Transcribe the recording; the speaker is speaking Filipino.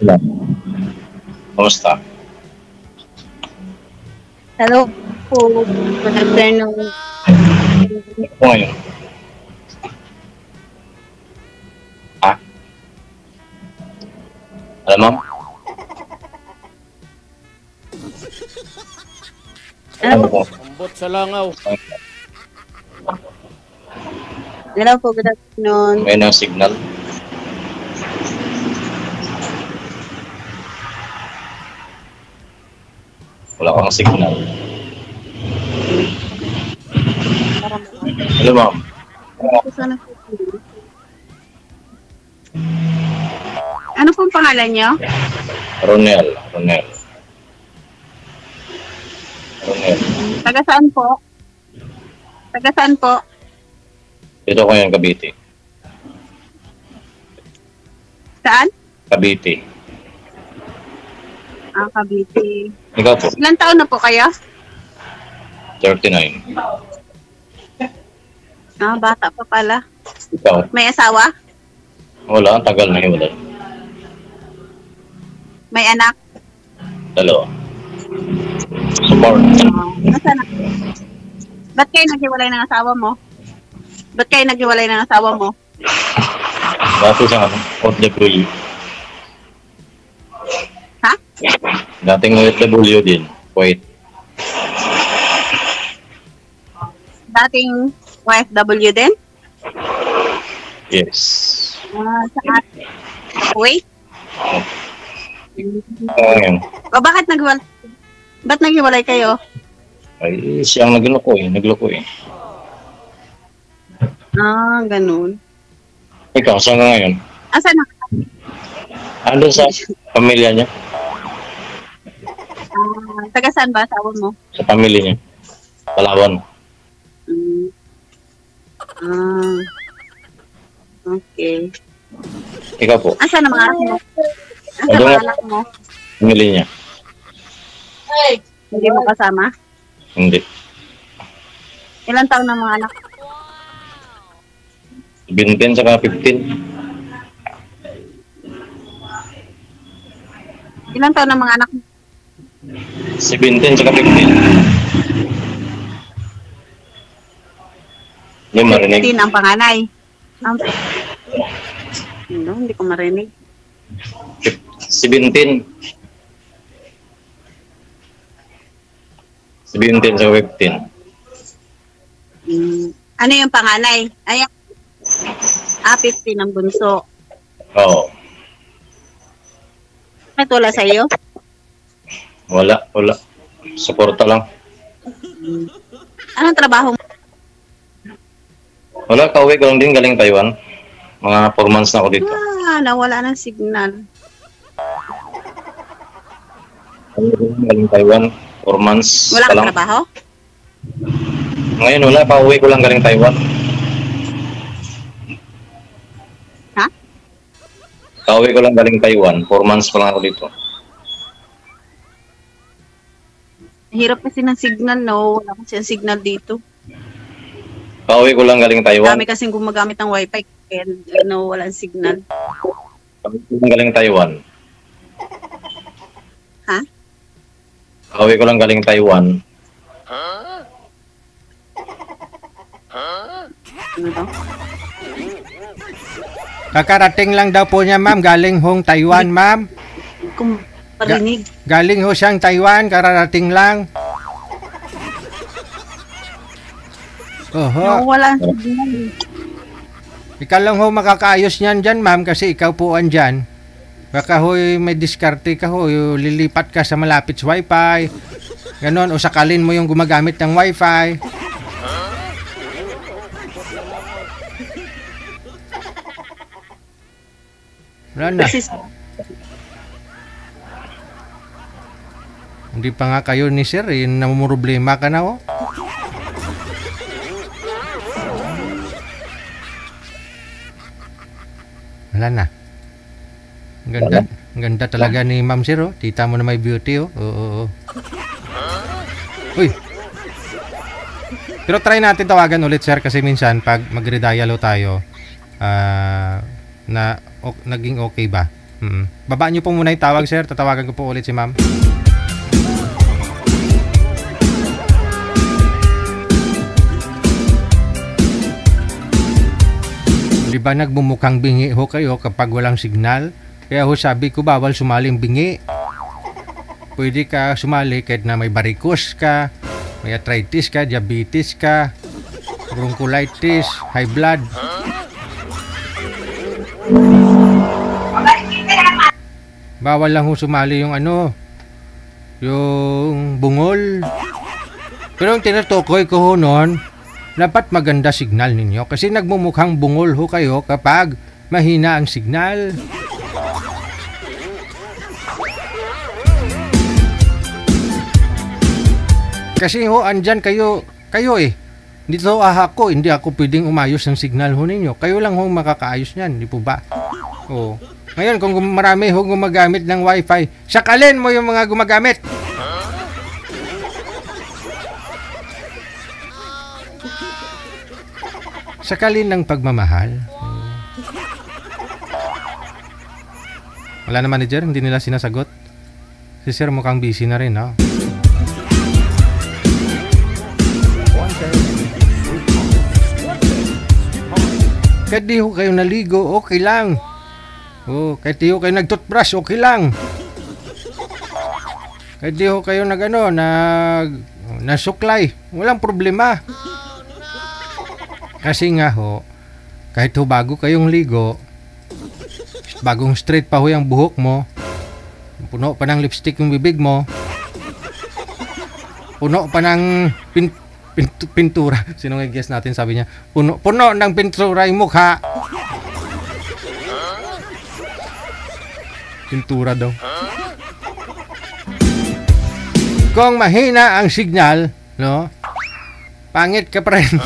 Hello. Kumusta? Hello po. Good afternoon. Ako ngayon. Ha? Alam mo? Ano po? Ambot sa langaw. Hello po. Good afternoon. May na signal. Wala kang signal. Hello, ma'am. Ano pong pangalan niyo? Ronel. Taga saan po? Taga saan po? Dito ko yung Cavite. Saan? Cavite. Cavite. Ikaw po? Ilang taon na po kayo? 39. Bata pa pala. Ikaw? May asawa? Wala, tagal na hiwalay. May anak? 2. Support. Nasaan na? Ba't kayo naghiwalay ng asawa mo? Dati sa OFW. Ha? Dating OFW din. Wait. Dating OFW din? Yes. Saan? Wait. Ngayon. Ba't naghiwalay kayo? Ay, siyang nagloko eh. Ganun. Ikaw, saan ka ngayon? Asan na? Andun sa pamilya niya? Taga saan ba asawa mo? Sa pamilya niya? Palawan. Okay. Ikaw po? Asan ang mga anak mo? Andun nga, Anak mo? pamilya niya? Hindi mo kasama? Hindi. Ilang taon na mga anak? 17 saka 15. Ilang taon na mga anak mo? 17 saka 15. Hindi marinig. 15 ang panganay. Hindi ko marinig. 17. 17 saka 15. Ano yung panganay? 15 ang bunso. Oo. May tula sa iyo? Wala. Suporta lang. Anong trabaho mo? Wala, kauwi ko lang din galing Taiwan. Mga 4 months na ako dito. Nawala ng signal. Galing Taiwan, 4 months Wala pa kang lang. trabaho? Ngayon wala, pauwi ko lang galing Taiwan. Ha? Pauwi ko lang galing Taiwan, 4 months pa lang ako dito. Hirap kasi ng signal, no? Wala kasi ang signal dito. Pauwi ko lang galing Taiwan. Dami kasing gumagamit ng wifi kaya walang signal. Pauwi ko lang galing Taiwan. Ha? Pauwi ko lang galing Taiwan. Ano to? Kakarating lang daw po niya, ma'am. Galing hong Taiwan, ma'am. Kung parinig. Galing ho siyang Taiwan. Kararating lang. Oho. Wala ang signal. Ikaw lang ho makakaayos niyan dyan, ma'am. Kasi ikaw po andyan. Baka ho'y may diskarte ka ho. Lilipat ka sa malapit sa wifi. Ganon. O sakalin mo yung gumagamit ng wifi. Wala na. Hindi pa nga kayo ni sir, namumroblema ka na ho. Wala na. Ang ganda, ang ganda talaga ni Ma'am Sir, oh. Tita mo na may beauty, oh. Oo. Uy. Pero try natin tawagan ulit, sir, kasi minsan pag magre-dialo tayo, na naging okay ba? Baba nyo po muna yung tawag, sir. Tatawagan ko po ulit si ma'am. Di ba nagbumukhang bingi ho kayo kapag walang signal? Kaya ho sabi ko bawal sumaling bingi. Pwede ka sumali kahit na may varicose ka, may arthritis ka, diabetes ka, bronchitis, high blood. Bawal lang ho sumali yung yung bungol. Pero ang tinutukoy ko ho noon, dapat maganda signal ninyo kasi nagmumukhang bungol ho kayo kapag mahina ang signal. Kasi ho, andyan kayo eh. Dito ko, hindi ako pwedeng umayos ng signal ho ninyo. Kayo lang ho makakaayos niyan, di po ba? Oo. Ngayon, kung marami ho gumagamit ng wifi, sakalin mo yung mga gumagamit. Sakalin ng pagmamahal. Wala na manager, hindi nila sinasagot. Si sir mukhang busy na rin, no? Kahit di ho kayo naligo, okay lang. Kahit di ho kayo nag-toothbrush, okay lang. Kahit di ho kayo nasuklay, walang problema. Kasi nga ho, kahit ho bago kayong ligo, bagong straight pa ho yung buhok mo, puno pa ng lipstick yung bibig mo, puno pa ng pintura. Sino nga guess natin, sabi niya, puno ng pintura yung mukha. Pintura daw. Kung mahina ang signal, no? Pangit ka pa rin.